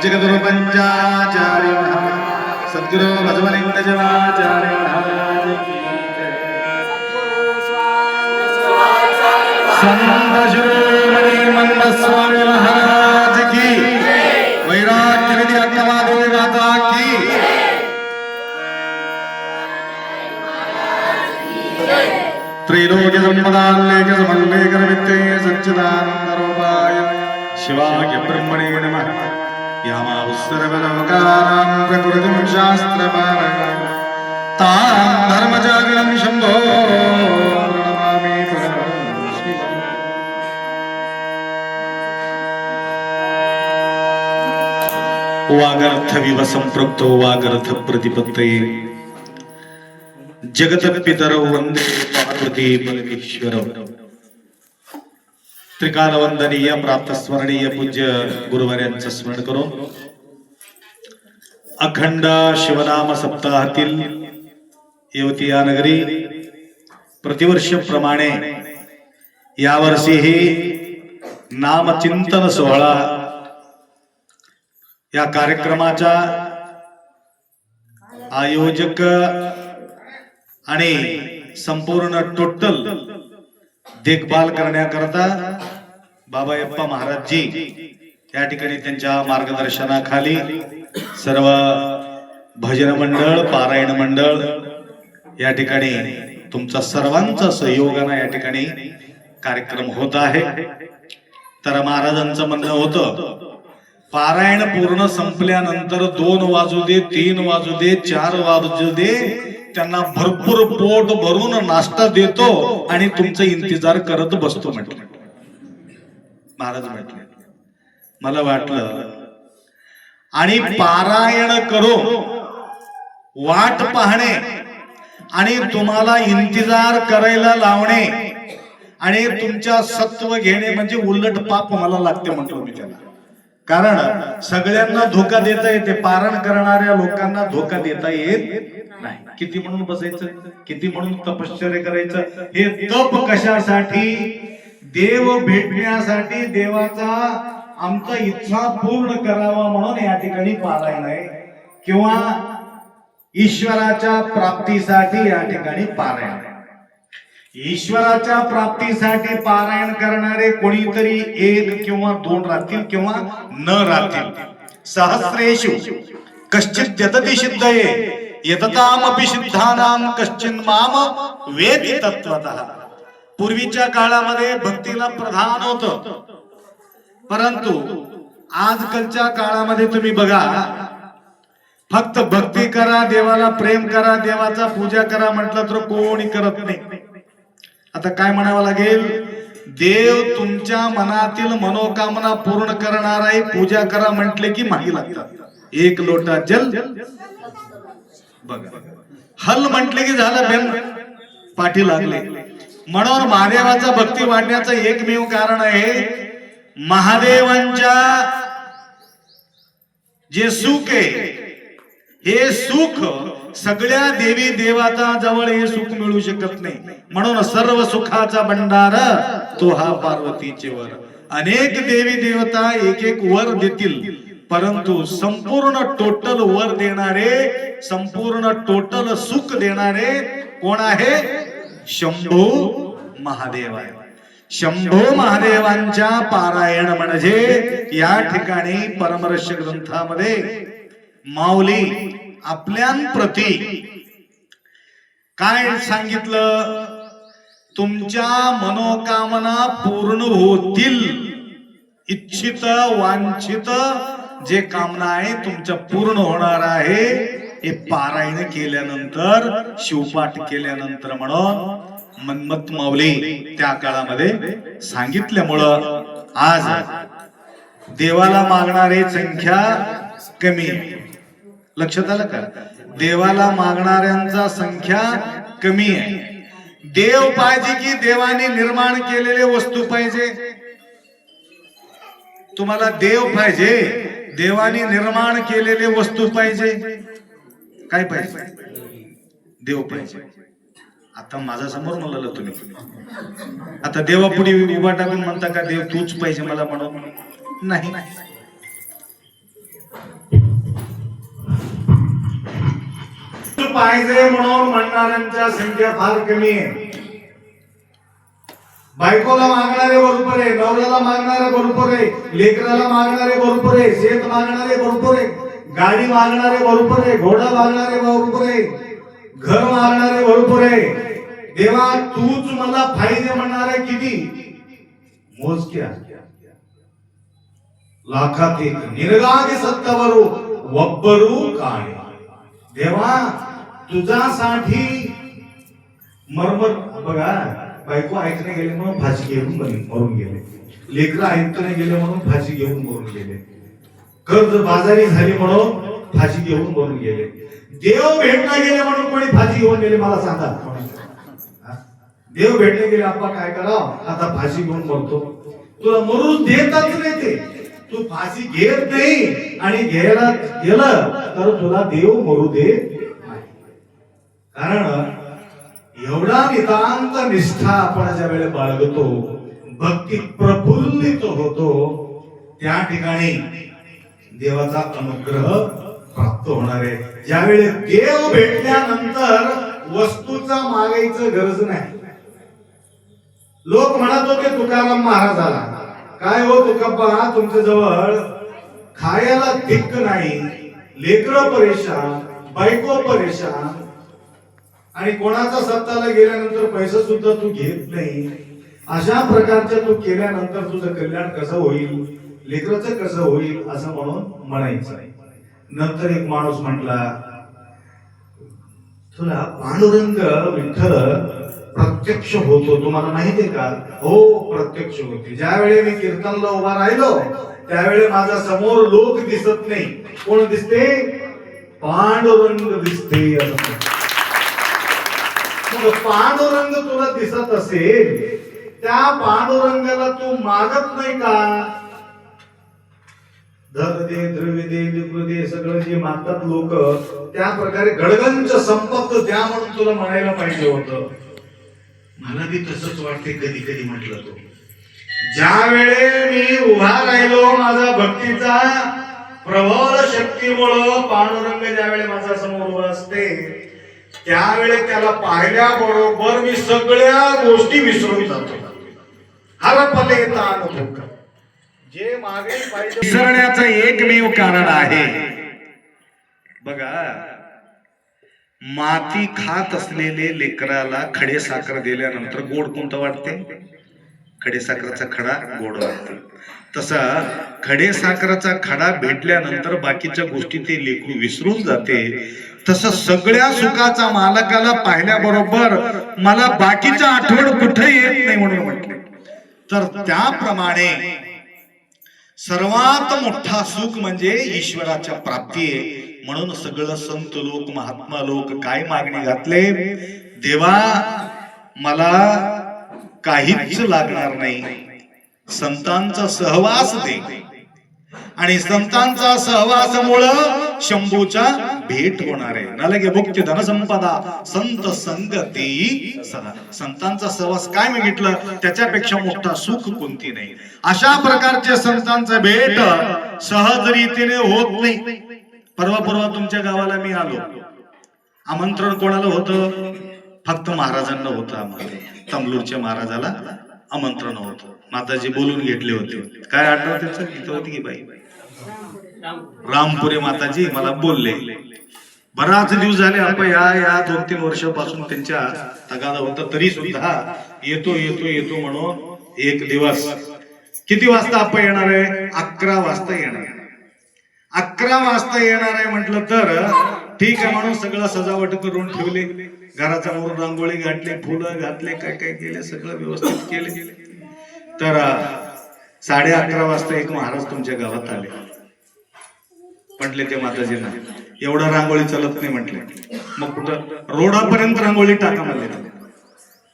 जगद्गुरु पंचाचार्य सद्गुरु भजवलिंग जवाचार्य महाराज की संत शिरोमणि मंद स्वामी महाराज की वैराग्य निधि अक्कमादेवी माता की त्रैलोक्य संपदालेख समन्वयक निमित्ते सच्चिदानंद रूपाय शिवाय ब्रह्मणे नमः यामावसरबलवकारां प्रकृतिं शास्त्रपारणं तां धर्मजागरणं शम्भो प्रणमामि वागर्थविव संपृक्तो वागर्थ प्रतिपत्तये जगतपितरौ वंदे पार्वती परमेश्वरौ त्रिकालवंदनीय प्राप्त स्मरणीय पूज्य गुरुवर्यांचं स्मरण करून अखंड शिवनाम सप्ताहातील येवती या नगरी प्रतिवर्षप्रमाणे यावर्षीही नामचिंतन सोहळा या कार्यक्रमाचा आयोजक आणि संपूर्ण टोटल देखभाल करण्याकरता बाबायप्पा महाराजजी या ठिकाणी त्यांच्या मार्गदर्शनाखाली सर्व भजन मंडळ पारायण मंडळ या ठिकाणी तुमचा सर्वांचा सहयोगाने या ठिकाणी कार्यक्रम होत आहे। तर महाराजांचं म्हणणं होतं पारायण पूर्ण संपल्यानंतर 2 वाजू दे 3 वाजू दे 4 वाजू दे त्यांना भरपूर पोट भरून नाश्ता देतो आणि तुमचा इंतजार करत बसतो म्हटलं महाराज म्हटले। मला वाटलं आणि पारायण करो वाट पाहणे आणि तुम्हाला इंतजार करायला लावणे आणि तुमच्या सत्व घेणे म्हणजे उलट पाप मला लागते म्हटलं मी त्याला। कारण सगळ्यांना धोका देता येते पारायण करणाऱ्या लोकांना धोका देता येत नाही। किती म्हणून बसायचं किती म्हणून तपश्चर्या करायचं हे तप कशासाठी देव भेटण्यासाठी देवाचा आमचा इच्छा पूर्ण करावा म्हणून या ठिकाणी पारायण आहे किंवा ईश्वराच्या प्राप्तीसाठी या ठिकाणी पारायण आहे। ईश्वराच्या प्राप्तीसाठी पारायण करणारे कोणीतरी 1 किंवा 2 राहतील किंवा न राहतील। सहस्रेषु कश्चित् यतति सिद्धये यततामपि सिद्धानां कश्चिन् माम वेति तत्त्वतः। पूर्वीच्या काळामध्ये भक्तीला प्रधान होतं परंतु आजकालच्या काळामध्ये तुम्ही बघा फक्त भक्ती करा देवाला प्रेम करा देवाचा पूजा करा म्हटलं तर कोणी करत नाही। आता काय म्हणावं लागेल देव तुमच्या मनातील मनोकामना पूर्ण करणार आहे पूजा करा म्हटले की मागे लागतात। 1 लोटा जल बघा हल म्हटले की झालं बेन पाठी लागले। म्हणून महादेवाचा भक्ती वाढण्याचं एकमेव कारण आहे महादेवांच्या जे सुख आहे हे सुख सगळ्या देवी देवता जवळ हे सुख मिळू शकत नाही। म्हणून सर्व सुखाचा भंडार तो हा पार्वतीचे वर। अनेक देवी देवता एक वर देतील परंतु संपूर्ण टोटल वर देणारे संपूर्ण टोटल सुख देणारे कोण आहे शंभू महादेव आहे। शंभू महादेवांच्या पारायण म्हणजे या ठिकाणी परमरहस्य ग्रंथामध्ये माऊली आपल्याप्रती काय सांगितलं तुमच्या मनोकामना पूर्ण होतील. इच्छित वांछित जे कामना आहे तुमच्या पूर्ण होणार आहे. हे पारायण केल्यानंतर, शिवपाठ केल्यानंतर म्हणून मन्मथ माऊली त्या काळामध्ये सांगितल्यामुळं आज देवाला मागणारे संख्या कमी आहे. लक्षात आलं का? देवाला मागणाऱ्यांचा संख्या कमी आहे. देव पाहिजे की देवाने निर्माण केलेले वस्तू पाहिजे? तुम्हाला देव पाहिजे, देवाने निर्माण केलेले वस्तू पाहिजे? काय पाहिजे? देव पाहिजे. आता माझ्या समोर म्हणलं तुम्ही, आता देवापुढे उभा टाकून म्हणता का देव तूच पाहिजे मला म्हणून? नाही. पाहिजे म्हणून म्हणणाऱ्यांच्या संख्या फार कमी आहे. बायकोला मागणारे भरपूर आहे, नवऱ्याला मागणारे भरपूर आहे, लेकराला मागणारे भरपूर आहे, शेत मागणारे भरपूर आहे, गाडी मागणारे भरपूर आहे, घोडा मागणारे भरपूर आहे, घर मागणारे भरपूर आहे. देवा तूच मला पाहिजे म्हणणारे किती? मोजक्या. लाखात एक निर्गागी सत्तावरू वब्बरू काळे. देवा तुझ्यासाठी मरमर. बघा, बायको ऐकणे गेले म्हणून फाशी घेऊन मरून गेले, लेकरं ऐकणे गेले म्हणून फाशी घेऊन मरून गेले, कर्ज बाजारी झाली म्हणून फाशी घेऊन मरून गेले, देव भेटला गेले म्हणून कोणी फाशी घेऊन गेले? मला सांगा. देव भेटले गेले, आपण काय करावं? आता फाशी घेऊन मरतो. तुला मरून देतच नाही ते, तू फाशी घेत नाही आणि घ्यायला गेलं तर तुला देव मरू देत नाही. कारण एवढा नितांत निष्ठा आपण ज्या वेळेला बाळगतो, भक्ती प्रफुल्लित होतो, त्या ठिकाणी देवाचा अनुग्रह प्राप्त होणार आहे. ज्यावेळी देव भेटल्यानंतर वस्तूचा मागायचं गरज नाही. लोक म्हणत होते तुकाराम महाराजाला, काय हो तुकाप्पा, तुमच्या जवळ खायला धिक्क नाही, लेकरं परेशान, बायको परेशान, आणि कोणाचा सत्ताला गेल्यानंतर पैसा सुद्धा तू घेत नाही. अशा प्रकारच्या तू केल्यानंतर तुझं कल्याण कसं होईल, लेकराचं कसं होईल, असं म्हणून म्हणायचं. नंतर एक माणूस म्हटला, तुला पांडुरंग विठ्ठल प्रत्यक्ष होतो, तुम्हाला माहितीये का? हो, प्रत्यक्ष होते. ज्यावेळी मी कीर्तनला उभा राहिलो त्यावेळी माझ्या समोर लोक दिसत नाही. कोण दिसते? पांडुरंग दिसते. पांडुरंग तुला दिसत असेल, त्या पांडुरंगाला तू मागत नाही का? धन दे, द्रव्य दे, लिंब दे, सगळं जे मागतात लोक, त्या प्रकारे गडगंच संपत्त द्या म्हणून तुला म्हणायला पाहिजे होतं. मला बी तसंच वाटते कधी कधी म्हटलं. तो ज्या वेळे मी उभा राहिलो, माझा भक्तीचा प्रबळ शक्तीमुळं पांडुरंग ज्यावेळी माझ्या समोर उभा असते, त्यावेळी त्याला पाहिल्याबरोबर मी सगळ्या गोष्टी विसरून जातो. हरपले तान दुःख, जे मागे पाहिजे विसरण्याचं एकमेव कारण आहे. बघा, माती खात असलेले लेकराला खडे साखर दिल्यानंतर गोड कोणतं वाटते? खडे साखरेचा खडा गोड वाटते. तसा खडे साखरेचा खडा भेटल्यानंतर बाकीच्या गोष्टी ते लेकरू विसरून जाते. तसं सगळ्या सुखाचा मालकाला पाहिल्याबरोबर मला बाकीच्या आठवण कुठे येत नाही म्हणून म्हटले. तर त्याप्रमाणे सर्वात मोठा सुख म्हणजे ईश्वराच्या प्राप्ती आहे. म्हणून सगळं संत लोक, महात्मा लोक काय मागणी घातले? देवा मला काहीच लागणार नाही, संतांचा सहवास दे. आणि संतांचा सहवासामुळं शंभूच्या भेट होणार आहे. ना लगे मुक्ती धन संपदा संत संगती सदा. संतांचा सहवास काय मागितलं, त्याच्यापेक्षा मोठा सुख कोणती नाही. अशा प्रकारचे संतांचा भेट सहज रीतीने होत नाही. परवा तुमच्या गावाला मी आलो, आमंत्रण कोणाला होतं? फक्त महाराजांना होतं. आम्हाला तमलूरच्या महाराजाला आमंत्रण होतं. माताजी बोलून घेतले होते. काय आठवत त्याचं गीत होती की बाई? रामपुरे माताजी मला बोलले. बराच दिवस झाले आपण या 2-3 वर्षापासून त्यांच्या तगादा होता, तरी सुद्धा येतो येतो येतो म्हणून एक दिवस किती वाजता आप्पा येणार आहे? 11 वाजता येणार आहे. 11 वाजता येणार आहे म्हटलं तर ठीक आहे म्हणून सगळं सजावट करून ठेवले, घराचा मोर रांगोळी घातली, फुलं घातले, काय काय केले, सगळं व्यवस्थित केले. तर 11:30 वाजता एक महाराज तुमच्या गावात आले. म्हटले ते माताजींना एवढं रांगोळी चालत नाही म्हटले. मग कुठं? रोडापर्यंत रांगोळी टाका म्हणले.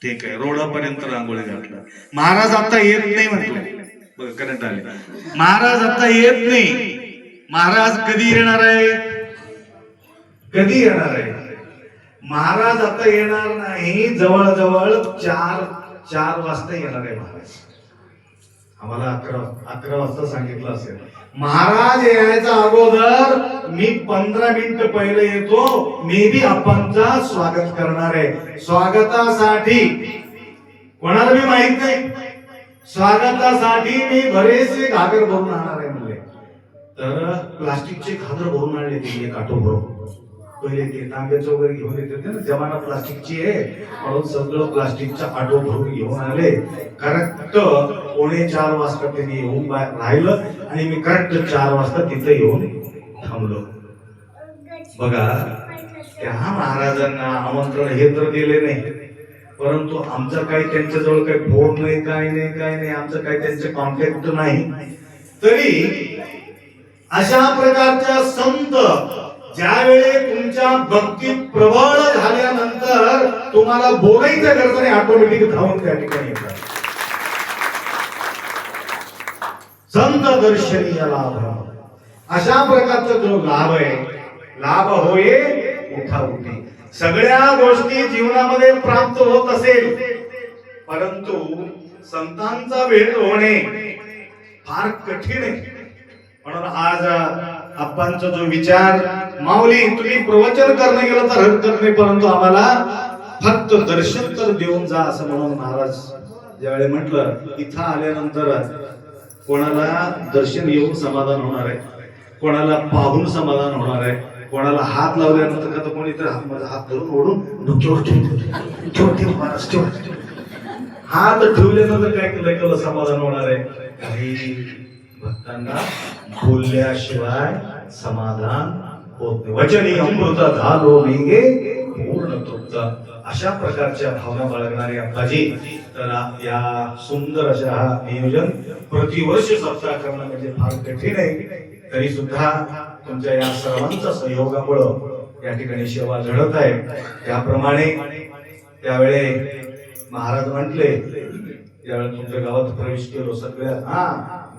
ठीक आहे, रोडापर्यंत रांगोळी घातलं. महाराज आता येत नाही म्हटले. बघ करंट आले. महाराज आता येत नाही. महाराज कधी येणार आहे? कधी येणार आहे? महाराज आता येणार नाही, जवळजवळ 4 वाजता येणार आहे महाराज. आम्हाला 11 वाजता सांगितलं असेल. महाराज यायच्या अगोदर मी 15 मिनिट पहिले येतो. मी बी आपणचा स्वागत करणार आहे. स्वागतासाठी कोणाला बी माहित नाही, स्वागतासाठी मी बरेचसे घागर भरून आणणार आहे म्हणले. तर प्लास्टिकचे घागर भरून आणले ते एक आठो भरून. पहिले ते तांब्याचं वगैरे घेऊन येते ना, जमाना प्लास्टिकची आहे म्हणून सगळं प्लास्टिकचा आठो भरून घेऊन आले. करेक्ट 3:45 वाजता त्यांनी येऊन राहिलं आणि मी करेक्ट 4 वाजता तिथे येऊन थांबलो. बघा, त्या महाराजांना आमंत्रण हे तर दिले नाही, परंतु आमचं काही त्यांच्याजवळ काही फोन नाही, काय नाही, आमचं काही त्यांचे कॉन्टॅक्ट नाही. तरी अशा प्रकारच्या संत ज्यावेळी तुमच्या भक्तीत प्रबळ झाल्यानंतर तुम्हाला बोलायचं गरज नाही, ऑटोमॅटिक धावून त्या ठिकाणी येतात. संत दर्शनीय लाभ, अशा प्रकारचा जो लाभ आहे, लाभ होये उठाउठी. सगळ्या गोष्टी जीवनामध्ये प्राप्त होत असेल, परंतु संतांचा भेट होणे फार कठीण आहे. म्हणून आज आप्पांचा जो विचार, माऊली तुम्ही प्रवचन करणं गेलं तर हरकत नाही, परंतु आम्हाला फक्त दर्शन तर देऊन जा असं म्हणून महाराज ज्यावेळी म्हटलं, इथं आल्यानंतर कोणाला दर्शन येऊन समाधान होणार आहे, कोणाला पाहून समाधान होणार आहे, कोणाला हात लावल्यानंतर का कोणी तर माझा हात धरून ओढून डोक्यावर ठेव, हात ठेवल्यानंतर काय केलं समाधान होणार आहे. काही भक्तांना बोलल्याशिवाय समाधान होत नाही. वचनी अमृत झालो निगे पूर्ण तृप्त. अशा प्रकारच्या भावना बाळगणारे अप्पाजी, तर या सुंदर अशा हा नियोजन प्रतिवर्ष सप्ताह करणं म्हणजे फार कठीण आहे. तरी सुद्धा तुमच्या या सर्वांच्या सहयोगामुळे या ठिकाणी सेवा घडत आहे. त्याप्रमाणे त्यावेळे महाराज म्हटले, त्यावेळेस तुमच्या गावात प्रवेश केलो सगळ्या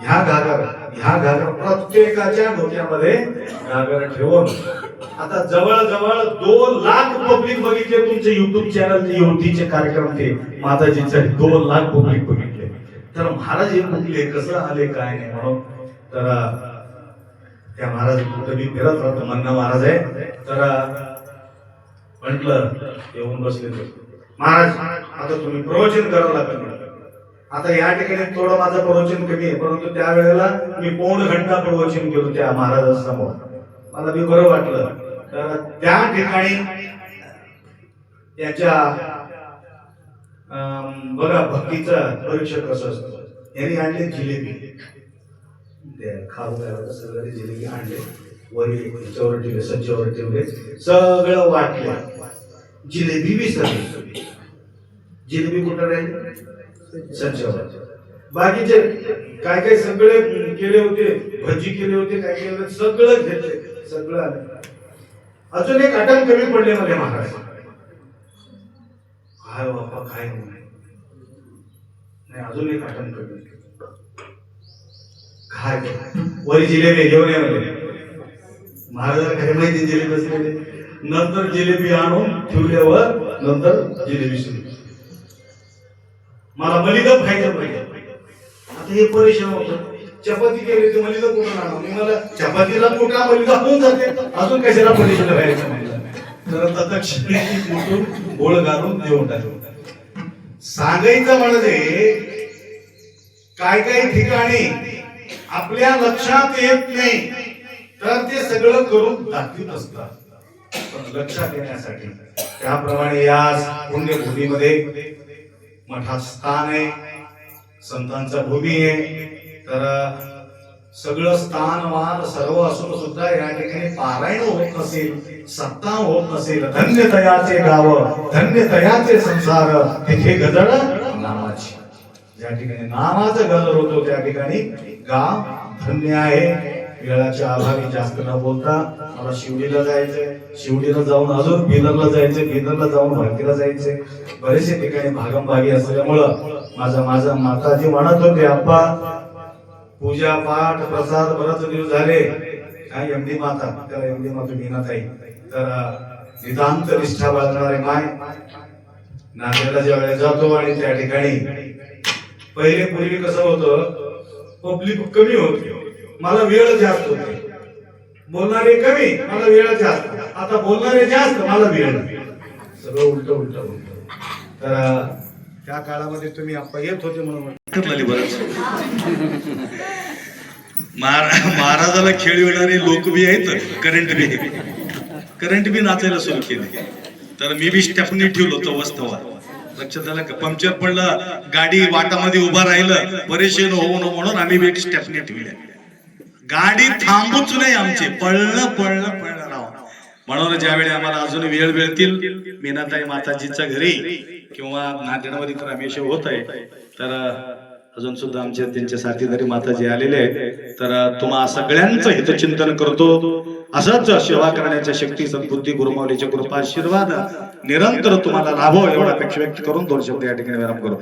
ह्या घागर प्रत्येकाच्या डोक्यामध्ये घागर ठेवून आता जवळजवळ 2 लाख पब्लिक बघितले तुमचे युट्यूब चॅनल युवतीचे कार्यक्रम. ते माताजीचे 2 लाख पब्लिक बघितले. तर महाराज हे म्हटले कसं आले काय नाही म्हणून. तर त्या महाराज कुठे बी फिरत राहतो, म्हणणं महाराज आहे. तर म्हटलं येऊन बसले महाराज, आता तुम्ही प्रवचन करावं लागेल. आता या ठिकाणी थोडं माझं प्रवचन कमी आहे, परंतु त्यावेळेला मी 1.5 घंटा प्रवचन केलं त्या महाराजांसमोर. मला बी बरं वाटलं. तर त्या ठिकाणी त्याच्या बघा भक्तीचं परीक्षण कसं असतं. यांनी आणले जिलेबी, खाऊ सगळे जिलेबी आणले, वरी ह्याच्यावर ठेवले, सज्जेवर ठेवले, सगळं वाटले. जिलेबी विसरली. जिलेबी कुठं राहिली? सज्जेवर. बाकीचे काय काय सगळे केले होते, भजी केले होते, काय केले सगळं घेतले, सगळं आले. अजून एक आठवण कमी पडले मध्ये महाराज. काय बाप्पा काय नाही, अजून एक आठवण कमी. काय वरी जिलेबी घेऊन ये महाराजांना काय माहिती जिलेबी असलेले. नंतर जिलेबी आणून ठेवल्यावर नंतर जिलेबी सुरू. मला मलिदा खायचं पाहिजे. आता हे परेशान होतं. चपाती केली तर मलिदा कुठून आणा? मला चपातीला कुठला मलिदा होऊन जाते, अजून कशाला परेशान व्हायचं म्हणलं. तर तत्क्षणी कुठून गोळ घालून देऊन टाकलं. सांगायचं म्हणजे काय काय ठिकाणी आपल्या लक्षात येत नाही, तर ते सगळं करून दाखवित असतात. पण लक्षात येण्यासाठी त्याप्रमाणे या पुण्यभूमीमध्ये मठात स्थान आहे, संतांचा भूमी आहे. तर सगळं स्थानमान सर्व असून सुद्धा या ठिकाणी पारायण होत नसेल, सत्ता होत नसेल, धन्य तयाचे गाव, धन्य तयाचे संसार, तिथे गजर नामाची. ज्या ठिकाणी नामाचं गजर होतो त्या ठिकाणी गाव धन्य आहे. वेळाच्या अभावी जास्त न बोलता मला शिवडीला जायचंय, शिवडीला जाऊन अजून बिदरला जायचंय, बिदरला जाऊन भाकीला जायचंय. बरेचसे ठिकाणी भागमभागी असल्यामुळं माझा माताजी म्हणत होते, आप्पा पूजा पाठ प्रसाद बराच दिवस झाले. काय एमडी माता, त्याला एमडी माता मीनाताई. तर नितांत निष्ठा बाळगणारे माय नांदेडला ज्या वेळेला जातो आणि त्या ठिकाणी पहिले पूर्वी कसं होतं, पब्लिक कमी होती, मला वेळ जास्त होते. बोलणारे कमी, मला वेळ जास्त. आता बोलणारे जास्त, मला वेळ. सगळं उलट उलट उलट. तर त्या काळामध्ये तुम्ही आप्पा येत होते म्हणून महाराजाला खेळविणारे लोक बी आहेत, करंट बी नाचायला सुरू केले. तर मी बी स्टेपनी ठेवलं होतं वस्तवार. लक्षात आलं का? पंक्चर पडलं, गाडी वाटामध्ये उभा राहिलं, परेशान होऊ नये म्हणून आम्ही बी एक स्टेपनी ठेवल्या. गाडी थांबूच नाही आमची, पळणं राव. म्हणून ज्यावेळी आम्हाला अजून वेळ मिळतील मीनाताई माताजीच्या घरी किंवा नांदेडमध्ये तर हमेशा होत आहे. तर अजून सुद्धा आमच्या त्यांच्या साथीदारी माताजी आलेले आहेत. तर तुम्हा सगळ्यांचं हितचिंतन करतो. असंच सेवा करण्याच्या शक्ती सद्बुद्धी गुरुमाऊलीच्या कृपा आशीर्वाद निरंतर तुम्हाला लाभो एवढा अपेक्षा व्यक्त करून दोन शब्द या ठिकाणी विराम करू.